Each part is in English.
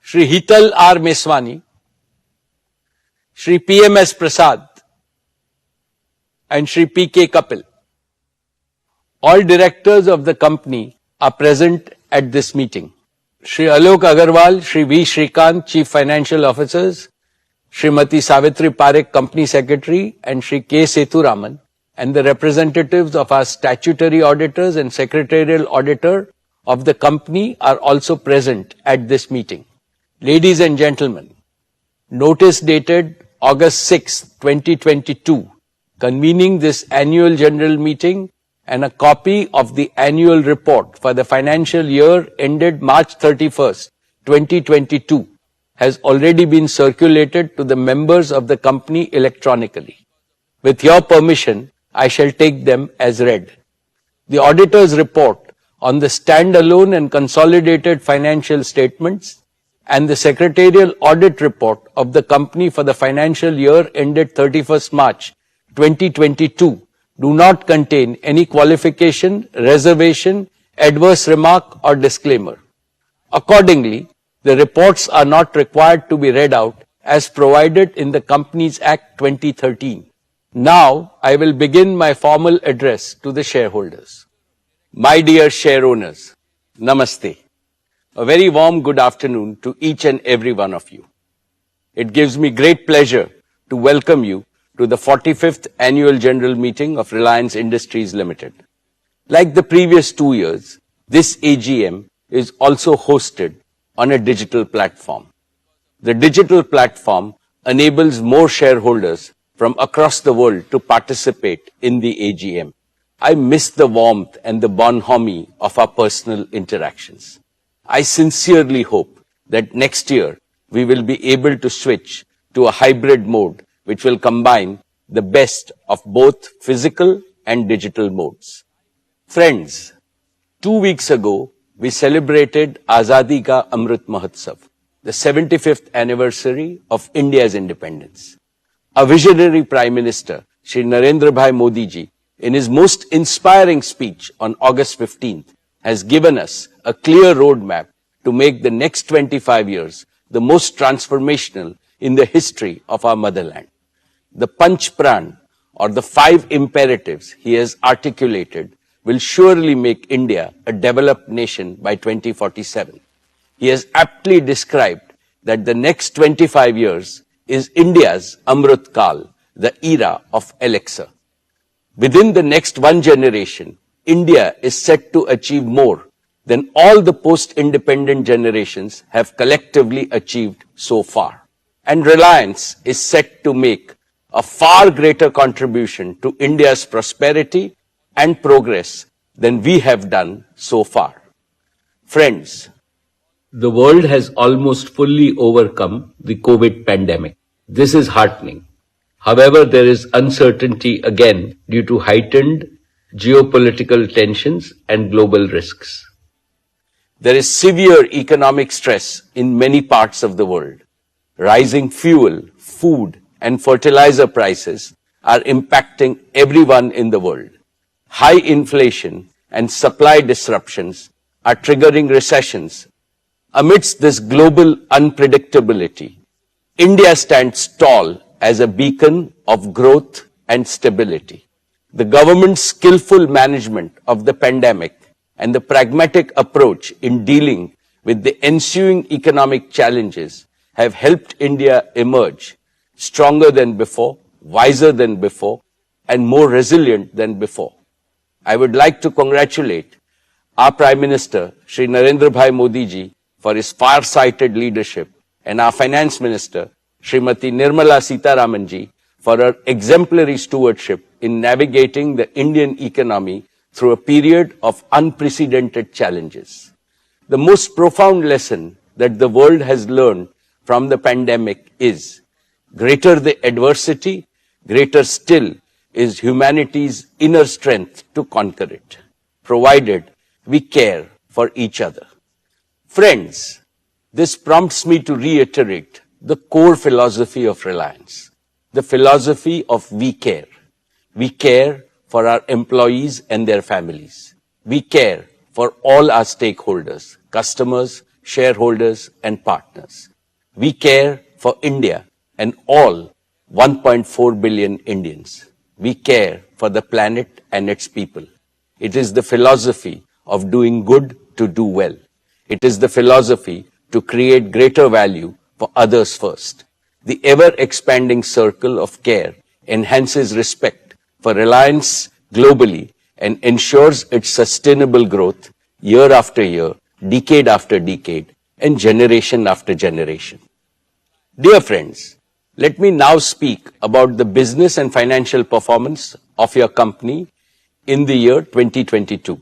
Shri Hital R. Meswani, Shri P.M.S. Prasad, and Shri P.K. Kapil. All directors of the company are present at this meeting. Shri Alok Agarwal, Shri V. Shrikant, Chief Financial Officers, Srimati Savitri Parekh, Company Secretary, and Shri K. Sethuraman, and the representatives of our statutory auditors and secretarial auditor of the company are also present at this meeting. Ladies and gentlemen, notice dated August 6, 2022, convening this annual general meeting and a copy of the annual report for the financial year ended March 31st, 2022 has already been circulated to the members of the company electronically. With your permission, I shall take them as read. The auditor's report on the standalone and consolidated financial statements and the secretarial audit report of the company for the financial year ended 31st March 2022 do not contain any qualification, reservation, adverse remark or disclaimer. Accordingly, the reports are not required to be read out as provided in the Companies Act 2013. Now, I will begin my formal address to the shareholders. My dear share owners, Namaste. A very warm good afternoon to each and every one of you. It gives me great pleasure to welcome you to the 45th Annual General Meeting of Reliance Industries Limited. Like the previous 2 years, this AGM is also hosted on a digital platform. The digital platform enables more shareholders from across the world to participate in the AGM. I miss the warmth and the bonhomie of our personal interactions. I sincerely hope that next year we will be able to switch to a hybrid mode which will combine the best of both physical and digital modes. Friends, 2 weeks ago, we celebrated Azadi Ka Amrit Mahotsav, the 75th anniversary of India's independence. Our visionary Prime Minister, Shri Narendra Bhai Modi ji, in his most inspiring speech on August 15th, has given us a clear roadmap to make the next 25 years the most transformational in the history of our motherland. The Panch Pran, or the 5 imperatives he has articulated, will surely make India a developed nation by 2047. He has aptly described that the next 25 years is India's Amrit Kal, the era of elixir. Within the next one generation, India is set to achieve more than all the post-independent generations have collectively achieved so far. And Reliance is set to make a far greater contribution to India's prosperity and progress than we have done so far. Friends, the world has almost fully overcome the COVID pandemic. This is heartening. However, there is uncertainty again due to heightened geopolitical tensions and global risks. There is severe economic stress in many parts of the world. Rising fuel, food, and fertilizer prices are impacting everyone in the world. High inflation and supply disruptions are triggering recessions. Amidst this global unpredictability, India stands tall as a beacon of growth and stability. The government's skillful management of the pandemic and the pragmatic approach in dealing with the ensuing economic challenges have helped India emerge stronger than before, wiser than before, and more resilient than before. I would like to congratulate our Prime Minister, Shri Narendra Bhai Modi ji, for his far-sighted leadership, and our Finance Minister, Srimati Nirmala Sitharaman ji, for her exemplary stewardship in navigating the Indian economy through a period of unprecedented challenges. The most profound lesson that the world has learned from the pandemic is, greater the adversity, greater still is humanity's inner strength to conquer it, provided we care for each other. Friends, this prompts me to reiterate the core philosophy of Reliance, the philosophy of we care. We care for our employees and their families. We care for all our stakeholders, customers, shareholders and partners. We care for India and all 1.4 billion Indians. We care for the planet and its people. It is the philosophy of doing good to do well. It is the philosophy to create greater value for others first. The ever-expanding circle of care enhances respect for Reliance globally and ensures its sustainable growth year after year, decade after decade, and generation after generation. Dear friends, let me now speak about the business and financial performance of your company in the year 2022.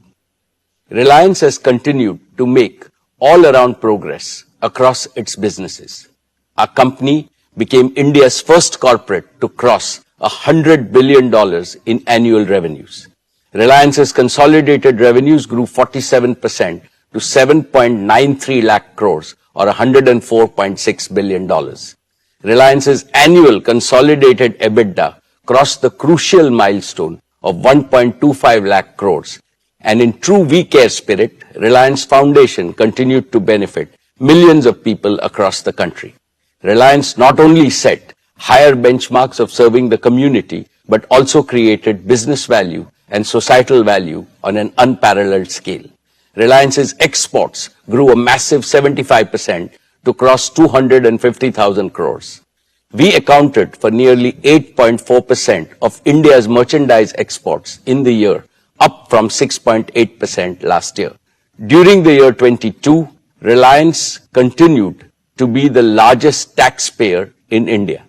Reliance has continued to make all-around progress across its businesses. Our company became India's first corporate to cross $100 billion in annual revenues. Reliance's consolidated revenues grew 47% to 7.93 lakh crores or $104.6 billion. Reliance's annual consolidated EBITDA crossed the crucial milestone of 1.25 lakh crores. And in true We Care spirit, Reliance Foundation continued to benefit millions of people across the country. Reliance not only set higher benchmarks of serving the community, but also created business value and societal value on an unparalleled scale. Reliance's exports grew a massive 75% to cross 250,000 crores. We accounted for nearly 8.4% of India's merchandise exports in the year, up from 6.8% last year. During the year 22, Reliance continued to be the largest taxpayer in India.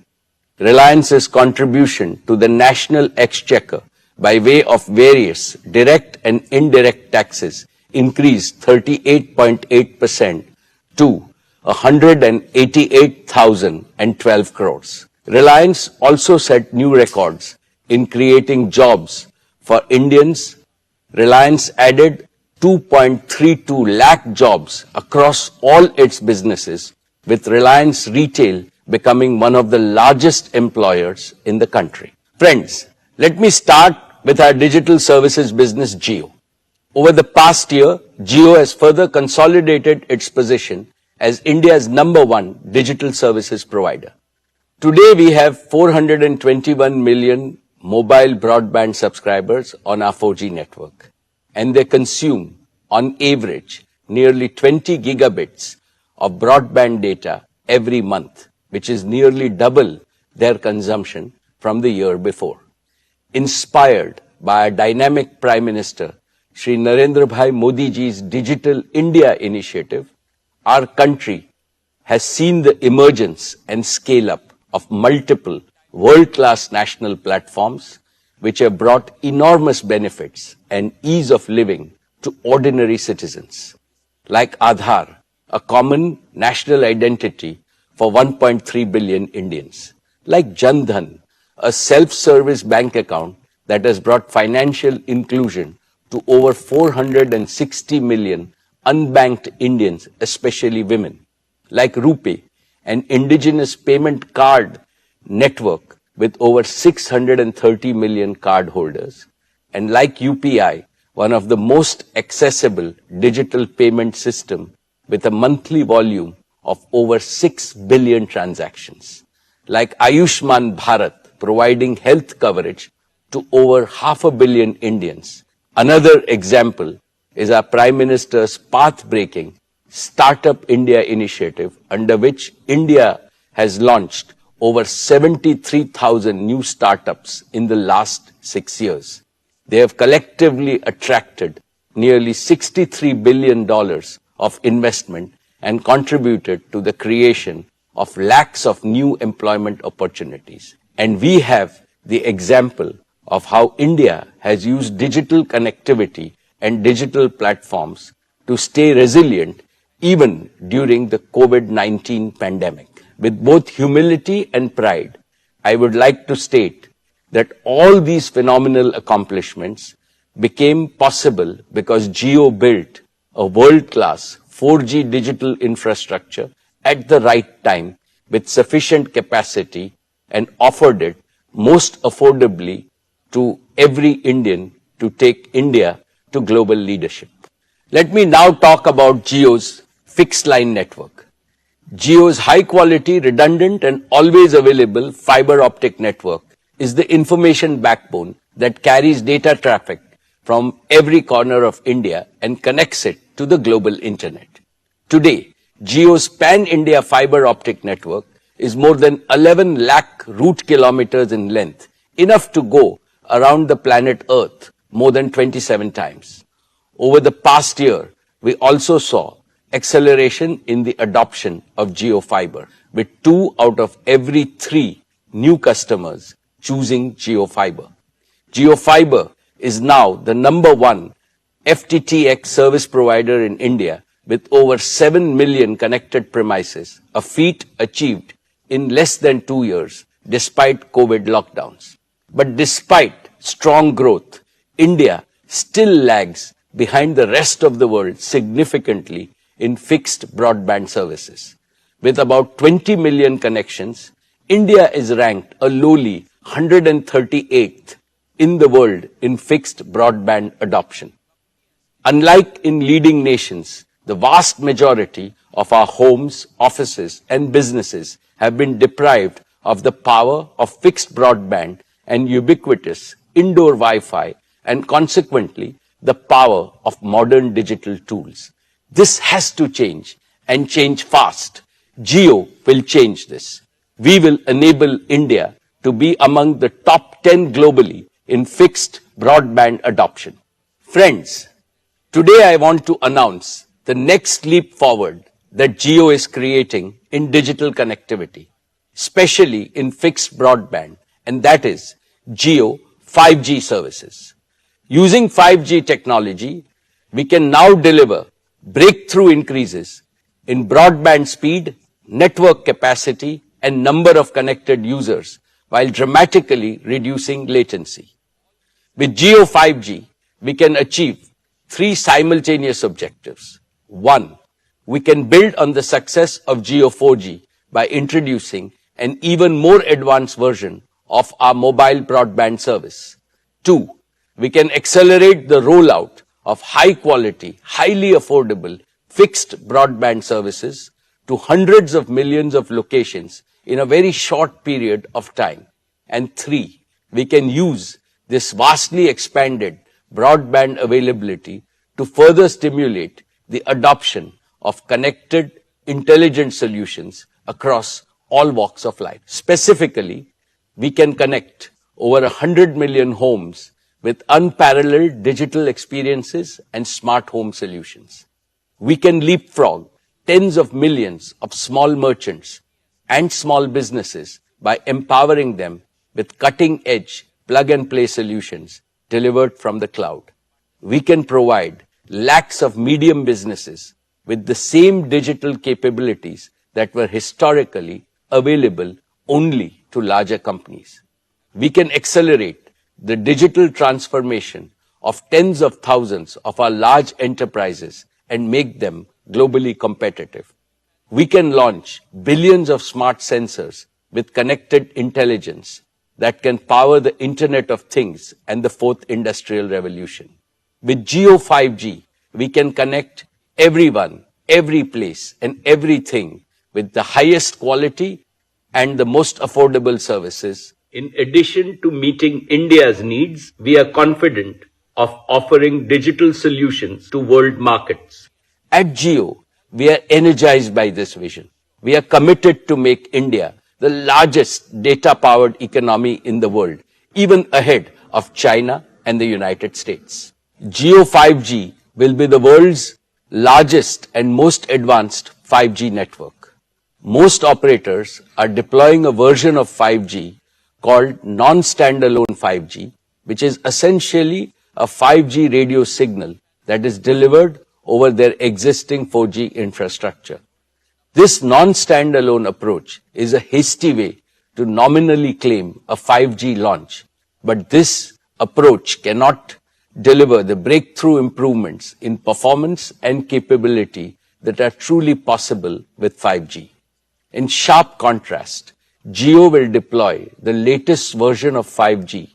Reliance's contribution to the national exchequer by way of various direct and indirect taxes increased 38.8% to 188,012 crores. Reliance also set new records in creating jobs for Indians. Reliance added 2.32 lakh jobs across all its businesses, with Reliance Retail becoming one of the largest employers in the country. Friends, let me start with our digital services business, JIO. Over the past year, JIO has further consolidated its position as India's #1 digital services provider. Today, we have 421 million mobile broadband subscribers on our 4G network, and they consume, on average, nearly 20 gigabits of broadband data every month, which is nearly double their consumption from the year before. Inspired by a dynamic Prime Minister, Shri Narendra Bhai Modi ji's Digital India initiative, our country has seen the emergence and scale-up of multiple world-class national platforms which have brought enormous benefits and ease of living to ordinary citizens, like Aadhaar, a common national identity for 1.3 billion Indians, like Jan Dhan, a self-service bank account that has brought financial inclusion to over 460 million unbanked Indians, especially women, like RuPay, an indigenous payment card network with over 630 million card holders, and like UPI, one of the most accessible digital payment system with a monthly volume of over 6 billion transactions, like Ayushman Bharat, providing health coverage to over 500 million Indians. Another example is our Prime Minister's path-breaking Startup India initiative, under which India has launched over 73,000 new startups in the last 6 years. They have collectively attracted nearly $63 billion of investment and contributed to the creation of lakhs of new employment opportunities. And we have the example of how India has used digital connectivity and digital platforms to stay resilient even during the COVID-19 pandemic. With both humility and pride, I would like to state that all these phenomenal accomplishments became possible because JIO built a world-class 4G digital infrastructure at the right time with sufficient capacity and offered it most affordably to every Indian to take India to global leadership. Let me now talk about JIO's fixed line network. JIO's high quality, redundant and always available fiber optic network is the information backbone that carries data traffic from every corner of India and connects it to the global internet. Today, JIO's pan-India fiber optic network is more than 11 lakh route kilometers in length, enough to go around the planet Earth more than 27 times. Over the past year, we also saw acceleration in the adoption of JIO fiber, with 2 out of every 3 new customers choosing JIO fiber. JIO fiber is now the #1 FTTX service provider in India with over 7 million connected premises, a feat achieved in less than 2 years despite COVID lockdowns. But despite strong growth, India still lags behind the rest of the world significantly in fixed broadband services. With about 20 million connections, India is ranked a lowly 138th in the world in fixed broadband adoption. Unlike in leading nations, the vast majority of our homes, offices, and businesses have been deprived of the power of fixed broadband and ubiquitous indoor Wi-Fi, and consequently the power of modern digital tools. This has to change, and change fast. JIO will change this. We will enable India to be among the top 10 globally in fixed broadband adoption. Friends, today I want to announce the next leap forward that JIO is creating in digital connectivity, especially in fixed broadband, and that is JIO 5G services. Using 5G technology, we can now deliver breakthrough increases in broadband speed, network capacity, and number of connected users while dramatically reducing latency. With JIO 5G, we can achieve 3 simultaneous objectives. 1, we can build on the success of JIO 4G by introducing an even more advanced version of our mobile broadband service. 2, we can accelerate the rollout of high quality, highly affordable fixed broadband services to hundreds of millions of locations in a very short period of time. And 3, we can use this vastly expanded broadband availability to further stimulate the adoption of connected, intelligent solutions across all walks of life. Specifically, we can connect over 100 million homes with unparalleled digital experiences and smart home solutions. We can leapfrog tens of millions of small merchants and small businesses by empowering them with cutting-edge plug-and-play solutions delivered from the cloud. We can provide lakhs of medium businesses with the same digital capabilities that were historically available only to larger companies. We can accelerate the digital transformation of tens of thousands of our large enterprises and make them globally competitive. We can launch billions of smart sensors with connected intelligence that can power the Internet of Things and the 4th Industrial Revolution. With JIO 5G, we can connect everyone, every place, and everything with the highest quality and the most affordable services. In addition to meeting India's needs, we are confident of offering digital solutions to world markets. At JIO, we are energized by this vision. We are committed to make India the largest data-powered economy in the world, even ahead of China and the United States. JIO 5G will be the world's largest and most advanced 5G network. Most operators are deploying a version of 5G called non-standalone 5G, which is essentially a 5G radio signal that is delivered over their existing 4G infrastructure. This non-standalone approach is a hasty way to nominally claim a 5G launch, but this approach cannot deliver the breakthrough improvements in performance and capability that are truly possible with 5G. In sharp contrast, JIO will deploy the latest version of 5G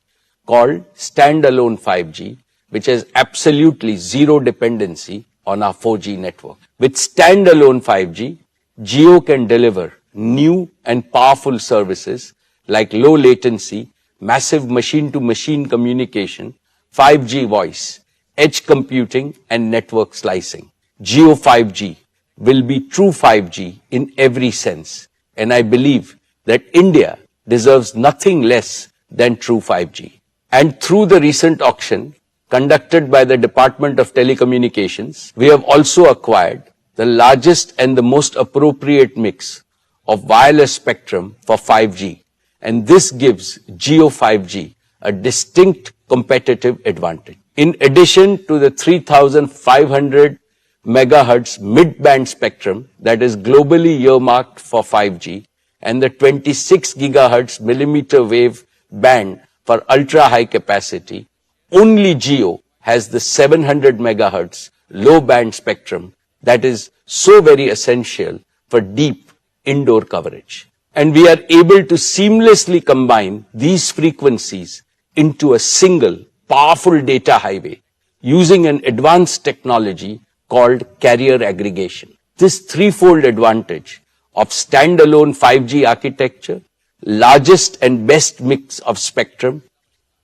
called standalone 5G, which has absolutely zero dependency on our 4G network. With standalone 5G, JIO can deliver new and powerful services like low latency, massive machine-to-machine communication, 5G voice, edge computing, and network slicing. JIO 5G will be true 5G in every sense, and I believe that India deserves nothing less than true 5G. And through the recent auction conducted by the Department of Telecommunications, we have also acquired the largest and the most appropriate mix of wireless spectrum for 5G. And this gives JIO 5G a distinct competitive advantage. In addition to the 3,500 megahertz mid-band spectrum that is globally earmarked for 5G and the 26 gigahertz millimeter wave band for ultra-high capacity, only JIO has the 700 megahertz low-band spectrum that is so very essential for deep indoor coverage. And we are able to seamlessly combine these frequencies into a single powerful data highway using an advanced technology called carrier aggregation. This threefold advantage of standalone 5G architecture, largest and best mix of spectrum,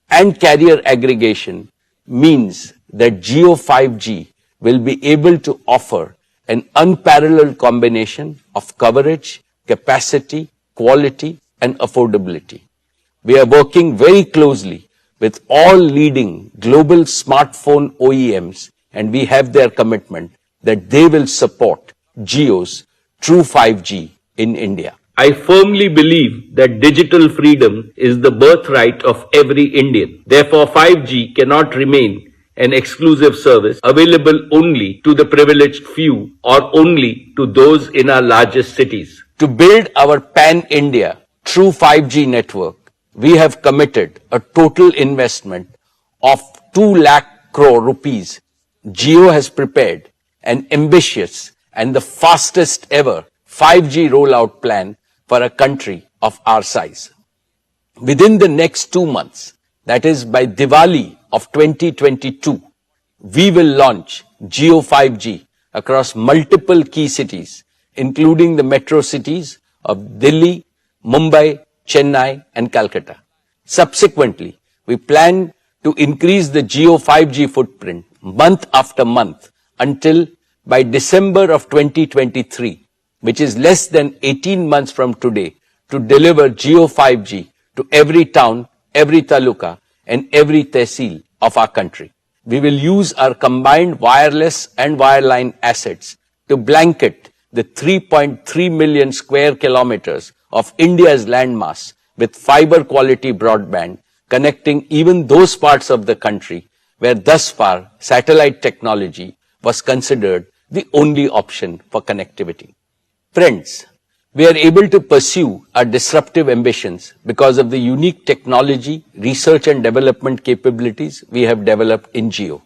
and carrier aggregation means that JIO 5G will be able to offer an unparalleled combination of coverage, capacity, quality, and affordability. We are working very closely with all leading global smartphone OEMs, and we have their commitment that they will support JIO's true 5G in India. I firmly believe that digital freedom is the birthright of every Indian. Therefore, 5G cannot remain an exclusive service available only to the privileged few or only to those in our largest cities. To build our pan-India true 5G network, we have committed a total investment of 2 lakh crore rupees. JIO has prepared an ambitious and the fastest ever 5G rollout plan for a country of our size. Within the next 2 months, that is by Diwali of 2022, we will launch JIO 5G across multiple key cities, including the metro cities of Delhi, Mumbai, Chennai, and Calcutta. Subsequently, we plan to increase the JIO 5G footprint month after month until by December of 2023, which is less than 18 months from today, to deliver JIO 5G to every town, every taluka, and every tehsil of our country. We will use our combined wireless and wireline assets to blanket the 3.3 million square kilometers of India's landmass with fiber quality broadband, connecting even those parts of the country where thus far satellite technology was considered the only option for connectivity. Friends, we are able to pursue our disruptive ambitions because of the unique technology, research and development capabilities we have developed in JIO.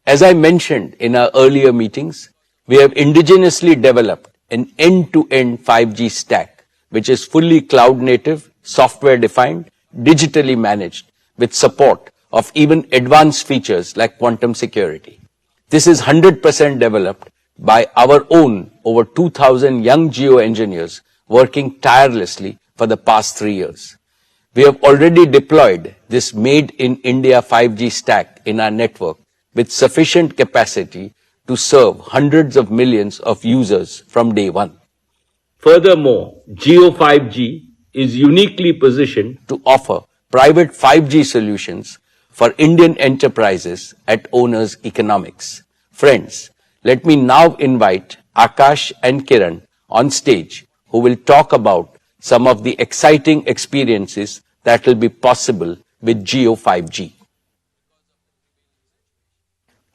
As I mentioned in our earlier meetings, we have indigenously developed an end-to-end 5G stack, which is fully cloud-native, software-defined, digitally managed, with support of even advanced features like quantum security. This is 100% developed by our own over 2,000 young JIO engineers working tirelessly for the past 3 years. We have already deployed this made-in-India 5G stack in our network with sufficient capacity to serve hundreds of millions of users from day one. Furthermore, JIO 5G is uniquely positioned to offer private 5G solutions for Indian enterprises at owners' economics. Friends, let me now invite Akash and Kiran on stage, who will talk about some of the exciting experiences that will be possible with JIO 5G.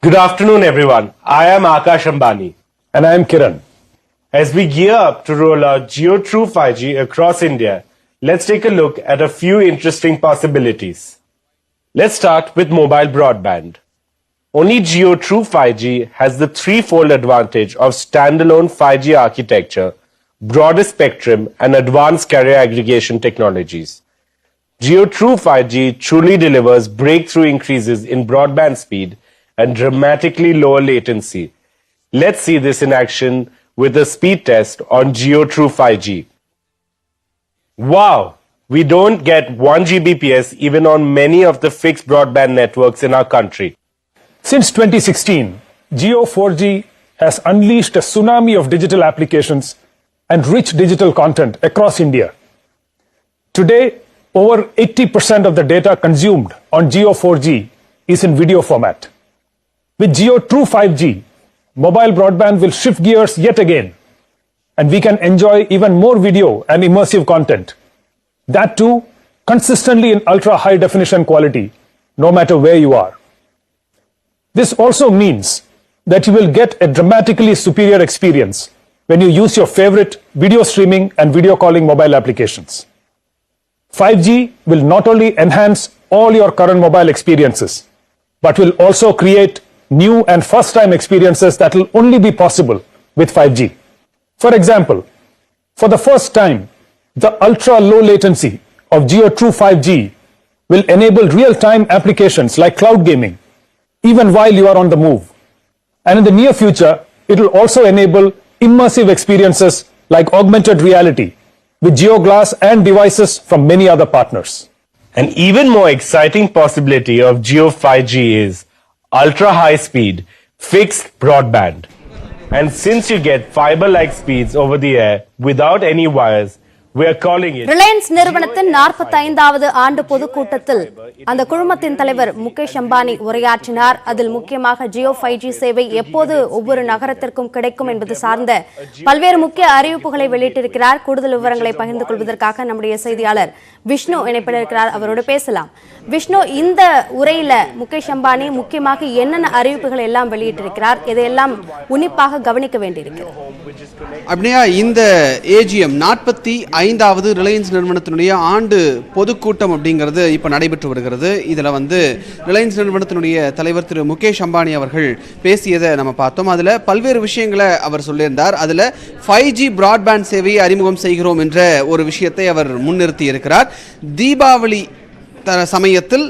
Good afternoon, everyone. I am Akash Ambani. And I am Kiran. As we gear up to roll out JIO True 5G across India, let's take a look at a few interesting possibilities. Let's start with mobile broadband. Only JIO True 5G has the threefold advantage of standalone 5G architecture, broader spectrum, and advanced carrier aggregation technologies. JIO True 5G truly delivers breakthrough increases in broadband speed and dramatically lower latency, Let's see this in action with a speed test on JIO True 5G. Wow! We don't get 1 Gbps even on many of the fixed broadband networks in our country. Since 2016, JIO 4G has unleashed a tsunami of digital applications and rich digital content across India. Today, over 80% of the data consumed on JIO 4G is in video format. With JIO True 5G, mobile broadband will shift gears yet again, and we can enjoy even more video and immersive content. That too, consistently in ultra-high definition quality, no matter where you are. This also means that you will get a dramatically superior experience when you use your favorite video streaming and video calling mobile applications. 5G will not only enhance all your current mobile experiences, but will also create new and first-time experiences that will only be possible with 5G. For example, for the first time, the ultra-low latency of JIO True 5G will enable real-time applications like cloud gaming, even while you are on the move. And in the near future, it will also enable immersive experiences like augmented reality with JIO Glass and devices from many other partners. An even more exciting possibility of JIO 5G is ultra-high speed, fixed broadband. And since you get fiber-like speeds over the air without any wires, we are calling it Reliance நிறுவனத்தின் 45வது ஆண்டு பொதுக்கூட்டத்தில் அந்த குழுமத்தின் தலைவர் முகேஷ் அம்பானி உரையாற்றினார். அதில் முக்கியமாக JIO 5G சேவை எப்போது ஒவ்வொரு நகரத்திற்கும் கிடைக்கும் என்பது சார்ந்த பல்வேறு முக்கிய அறிவிப்புகளை வெளியிட்டிருக்கிறார். கூடுதல் விவரங்களை பகிர்ந்து கொள்வதற்காக நம்முடைய செய்தியாளர் விஷ்ணு இணைப்பில் இருக்கிறார். அவரோடு பேசலாம். விஷ்ணு, இந்த உரையில முகேஷ் அம்பானி முக்கியமாக என்னென்ன அறிவிப்புகள் எல்லாம் வெளியிட்டிருக்கிறார், இதையெல்லாம் உன்னிப்பாக கவனிக்க வேண்டியிருக்கிறது? அப்படியா, இந்த AGM 45வது ரிலையன்ஸ் நிறுவனத்தினுடைய ஆண்டு பொதுக்கூட்டம் அப்படிங்கிறது இப்போ நடைபெற்று வருகிறது. இதில் ரிலையன்ஸ் நிறுவனத்தினுடைய தலைவர் திரு முகேஷ் அம்பானி அவர்கள் பேசியதை நம்ம பார்த்தோம். அதில் பல்வேறு விஷயங்களை அவர் சொல்லியிருந்தார். அதில் 5G பிராட்பேண்ட் சேவையை அறிமுகம் செய்கிறோம் என்ற ஒரு விஷயத்தை அவர் முன்னிறுத்தி இருக்கிறார். தீபாவளி சமயத்தில்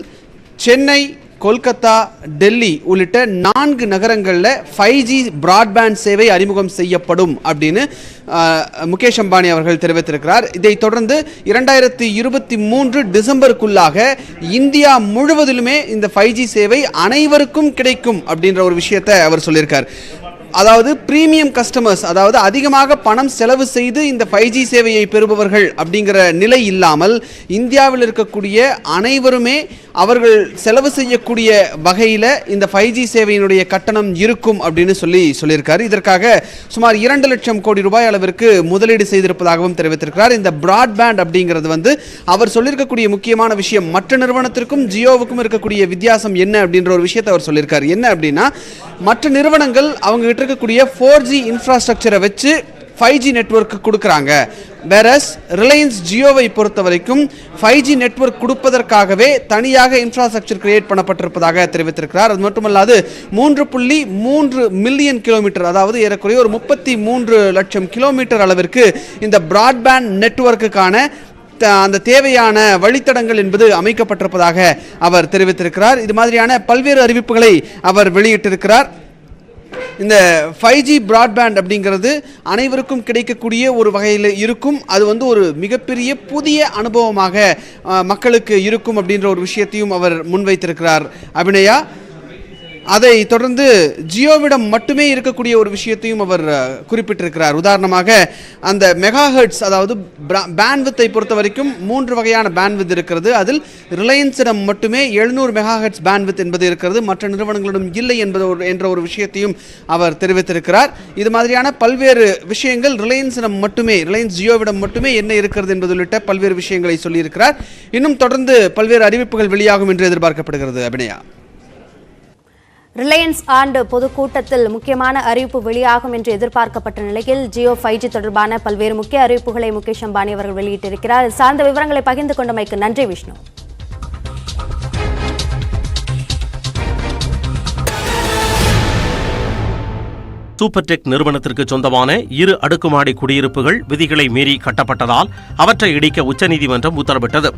சென்னை, கொல்கத்தா, டெல்லி உள்ளிட்ட 4 நகரங்களில் 5G பிராட்பேண்ட் சேவை அறிமுகம் செய்யப்படும் அப்படின்னு முகேஷ் அம்பானி அவர்கள் தெரிவித்திருக்கிறார். இதைத் தொடர்ந்து 2023 டிசம்பருக்குள்ளாக இந்தியா முழுவதிலுமே இந்த 5G சேவை அனைவருக்கும் கிடைக்கும் அப்படின்ற ஒரு விஷயத்தை அவர் சொல்லியிருக்கார். அதாவது பிரீமியம் கஸ்டமர்ஸ், அதாவது அதிகமாக பணம் செலவு செய்து இந்த 5G சேவையை பெறுபவர்கள் அப்படிங்கிற நிலை இல்லாமல் இந்தியாவில் இருக்கக்கூடிய அனைவருமே அவர்கள் செலவு செய்யக்கூடிய வகையில் இந்த 5G சேவையினுடைய கட்டணம் இருக்கும் அப்படின்னு சொல்லியிருக்காரு. இதற்காக சுமார் 2 லட்சம் கோடி ரூபாய் அளவிற்கு முதலீடு செய்திருப்பதாகவும் தெரிவித்திருக்கிறார். இந்த பிராட்பேண்ட் அப்படிங்கிறது அவர் சொல்லியிருக்கக்கூடிய முக்கியமான விஷயம், மற்ற நிறுவனத்திற்கும் ஜியோவுக்கும் இருக்கக்கூடிய வித்தியாசம் என்ன அப்படின்ற ஒரு விஷயத்தை அவர் சொல்லியிருக்காரு. என்ன அப்படின்னா, மற்ற நிறுவனங்கள் அவங்க இருக்கக்கூடிய 4G இன்ஃப்ராஸ்ட்ரக்சரை வச்சு 5G நெட்வொர்க் கொடுக்குறாங்க. வேறஸ் ரிலையன்ஸ் ஜியோவை பொறுத்த வரைக்கும் 5G நெட்வொர்க் கொடுப்பதற்காகவே தனியாக இன்ஃப்ராஸ்ட்ரக்சர் கிரியேட் பண்ணப்பட்டிருப்பதாக தெரிவித்திருக்கிறார். அது மட்டுமல்லாது 3.3 மில்லியன் கிலோமீட்டர், அதாவது ஏறக்குறைய ஒரு 33 லட்சம் கிலோமீட்டர் அளவிற்கு இந்த பிராட்பேண்ட் நெட்வொர்க்குக்கான அந்த தேவையான வழித்தடங்கள் என்பது அமைக்கப்பட்டிருப்பதாக அவர் தெரிவித்திருக்கிறார். இது மாதிரியான பல்வேறு அறிவிப்புகளை அவர் வெளியிட்டிருக்கிறார். இந்த 5G பிராட்பேண்ட் அப்படிங்கிறது அனைவருக்கும் கிடைக்கக்கூடிய ஒரு வகையில் இருக்கும். அது ஒரு மிகப்பெரிய புதிய அனுபவமாக மக்களுக்கு இருக்கும் அப்படின்ற ஒரு விஷயத்தையும் அவர் முன்வைத்திருக்கிறார். அபிநயா, அதை தொடர்ந்து ஜியோவிடம் மட்டுமே இருக்கக்கூடிய ஒரு விஷயத்தையும் அவர் குறிப்பிட்டிருக்கிறார். உதாரணமாக அந்த மெகாஹெர்ட்ஸ், அதாவது பேண்ட்வித்தை பொறுத்த வரைக்கும் 3 வகையான பேண்ட்வித் இருக்கிறது. அதில் ரிலையன்ஸிடம் மட்டுமே 700 மெகாஹெர்ட்ஸ் பேண்ட்வித் என்பது இருக்கிறது, மற்ற நிறுவனங்களிடம் இல்லை என்ற ஒரு விஷயத்தையும் அவர் தெரிவித்திருக்கிறார். இது மாதிரியான பல்வேறு விஷயங்கள் ரிலையன்ஸ் ஜியோவிடம் மட்டுமே என்ன இருக்கிறது என்பது உள்ளிட்ட பல்வேறு விஷயங்களை சொல்லியிருக்கிறார். இன்னும் தொடர்ந்து பல்வேறு அறிவிப்புகள் வெளியாகும் என்று எதிர்பார்க்கப்படுகிறது. அபிநயா, ரிலையன்ஸ் ஆண்டு பொதுக்கூட்டத்தில் முக்கியமான அறிவிப்பு வெளியாகும் என்று எதிர்பார்க்கப்பட்ட நிலையில் JIO 5G தொடர்பான பல்வேறு முக்கிய அறிவிப்புகளை முகேஷ் அம்பானி அவர்கள் வெளியிட்டிருக்கிறார். சார்ந்த விவரங்களை பகிர்ந்து கொண்டமைக்கு நன்றி விஷ்ணு. சூப்பர்டெக் நிறுவனத்திற்கு சொந்தமான 2 அடுக்குமாடி குடியிருப்புகள் விதிகளை மீறி கட்டப்பட்டதால் அவற்றை இடிக்க உச்சநீதிமன்றம் உத்தரவிட்டது.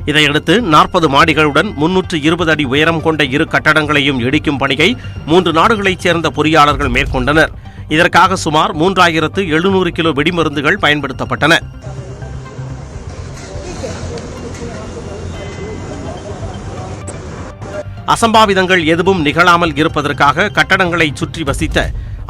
இதையடுத்து 40 மாடிகளுடன் 320 அடி உயரம் கொண்ட 2 கட்டடங்களையும் இடிக்கும் பணியை 3 நாடுகளைச் சேர்ந்த பொறியாளர்கள் மேற்கொண்டனர். இதற்காக சுமார் 3700 கிலோ வெடிமருந்துகள் பயன்படுத்தப்பட்டன. அசம்பாவிதங்கள் எதுவும் நிகழாமல் இருப்பதற்காக கட்டடங்களை சுற்றி வசித்த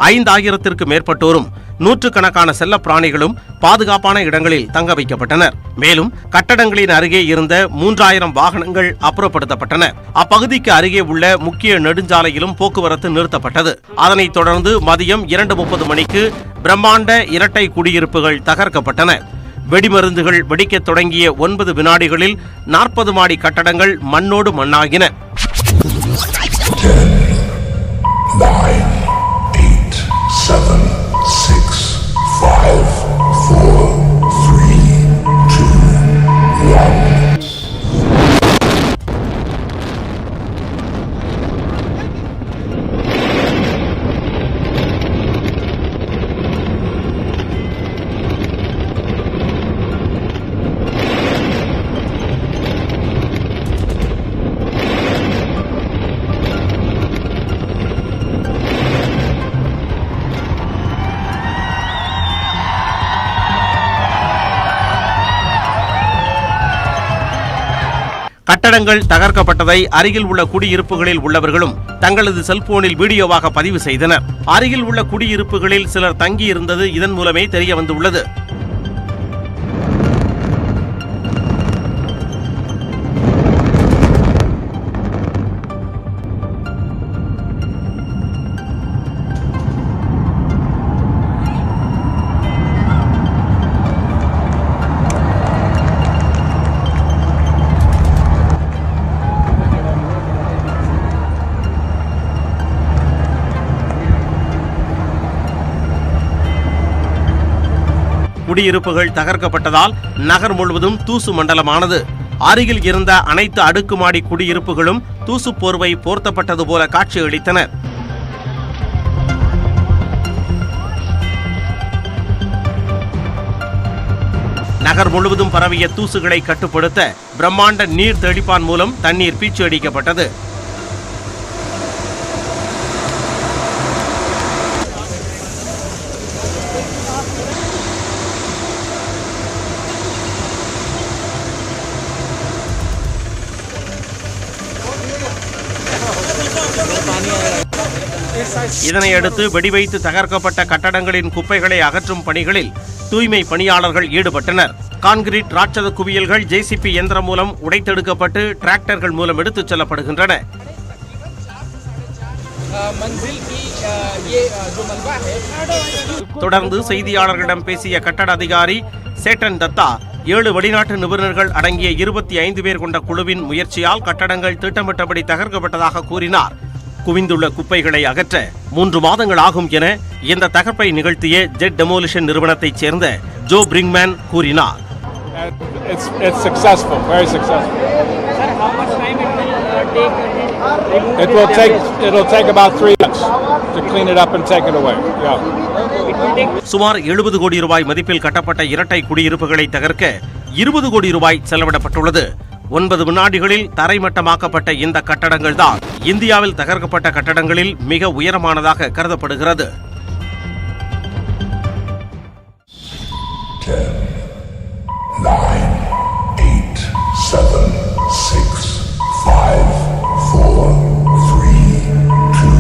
5000த்திற்கு மேற்பட்டோரும் நூற்றுக்கணக்கான செல்ல பிராணிகளும் பாதுகாப்பான இடங்களில் தங்க வைக்கப்பட்டனர். மேலும் கட்டடங்களின் அருகே இருந்த 3000 வாகனங்கள் அப்புறப்படுத்தப்பட்டன. அப்பகுதிக்கு அருகே உள்ள முக்கிய நெடுஞ்சாலையிலும் போக்குவரத்து நிறுத்தப்பட்டது. அதனைத் தொடர்ந்து மதியம் 2:30 மணிக்கு பிரம்மாண்ட இரட்டை குடியிருப்புகள் தகர்க்கப்பட்டன. வெடிமருந்துகள் வெடிக்கத் தொடங்கிய 9 வினாடிகளில் 40 மாடி கட்டடங்கள் மண்ணோடு மண்ணாகின. 10, 9, 8, 7, 6, 5, 4, 3, 2, 1. கட்டடங்கள் தகர்க்கப்பட்டதை அருகில் உள்ள குடியிருப்புகளில் உள்ளவர்களும் தங்களது செல்போனில் வீடியோவாக பதிவு செய்தனர். அருகில் உள்ள குடியிருப்புகளில் சிலர் தங்கியிருந்தது இதன் மூலமே தெரிய வந்துள்ளது. குடியிருப்புகள் தகர்க்கப்பட்டதால் நகர் முழுவதும் தூசு மண்டலமானது. அருகில் இருந்த அனைத்து அடுக்குமாடி குடியிருப்புகளும் தூசு போர்வை போர்த்தப்பட்டது போல காட்சியளித்தன. நகர் முழுவதும் பரவிய தூசுகளை கட்டுப்படுத்த பிரம்மாண்ட நீர் தெளிப்பான் மூலம் தண்ணீர் பீச்சு அடிக்கப்பட்டது. இதனையடுத்து வெடிவைத்து தகர்க்கப்பட்ட கட்டடங்களின் குப்பைகளை அகற்றும் பணிகளில் தூய்மை பணியாளர்கள் ஈடுபட்டனர். கான்கிரீட் ராட்சத குவியல்கள் ஜேசிபி இயந்திரம் மூலம் உடைத்தெடுக்கப்பட்டு டிராக்டர்கள் மூலம் எடுத்துச் செல்லப்படுகின்றன. தொடர்ந்து செய்தியாளர்களிடம் பேசிய கட்டட அதிகாரி சேட்டன் தத்தா 7 வெளிநாட்டு நிபுணர்கள் அடங்கிய 25 பேர் கொண்ட குழுவின் முயற்சியால் கட்டடங்கள் திட்டமிட்டபடி தகர்க்கப்பட்டதாக கூறினார். குவிந்துள்ள குப்பைகளை அகற்ற 3 மாதங்கள் ஆகும் என இந்த தகர்ப்பை நிகழ்த்திய ஜெட் டெமோலிஷன் நிறுவனத்தைச் சேர்ந்த ஜோ பிரிங்மேன் கூறினார். It's successful, very successful. Sir, how much time It will take about 3 months to clean it up and take it away. Yeah. சுமார் 70 கோடி ரூபாய் மதிப்பில் கட்டப்பட்ட இரட்டை குடியிருப்புகளை தகர்க்க 20 கோடி ரூபாய் செலவிடப்பட்டுள்ளது. 9 வினாடிகளில் தரைமட்டமாக்கப்பட்ட இந்த கட்டடங்கள் தான் இந்தியாவில் தகர்க்கப்பட்ட கட்டடங்களில் மிக உயரமானதாக கருதப்படுகிறது. 10, 9, 8, 7, 6, 5, 4, 3, 2,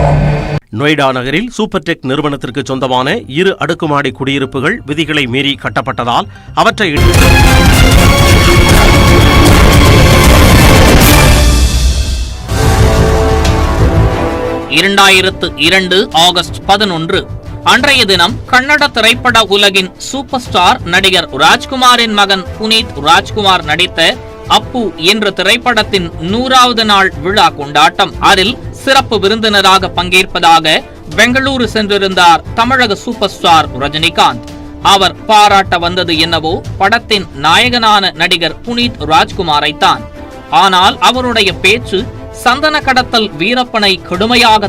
1. நொய்டா நகரில் சூப்பர்டெக் நிறுவனத்திற்கு சொந்தமான 2 அடுக்குமாடி குடியிருப்புகள் விதிகளை மீறி கட்டப்பட்டதால் அவற்றை 2002 ஆகஸ்ட் 11 அன்றைய தினம் கன்னட திரைப்பட உலகின் சூப்பர் ஸ்டார் நடிகர் ராஜ்குமாரின் மகன் புனீத் ராஜ்குமார் நடித்த அப்பு என்ற திரைப்படத்தின் 100வது நாள் விழா கொண்டாட்டம். அதில் சிறப்பு விருந்தினராக பங்கேற்பதாக பெங்களூரு சென்றிருந்தார் தமிழக சூப்பர் ஸ்டார் ரஜினிகாந்த். அவர் பாராட்ட வந்தது என்னவோ படத்தின் நாயகனான நடிகர் புனீத் ராஜ்குமாரைத்தான். ஆனால் அவருடைய பேச்சு சந்தன கடத்தல் வீரப்பனை கடுமையாக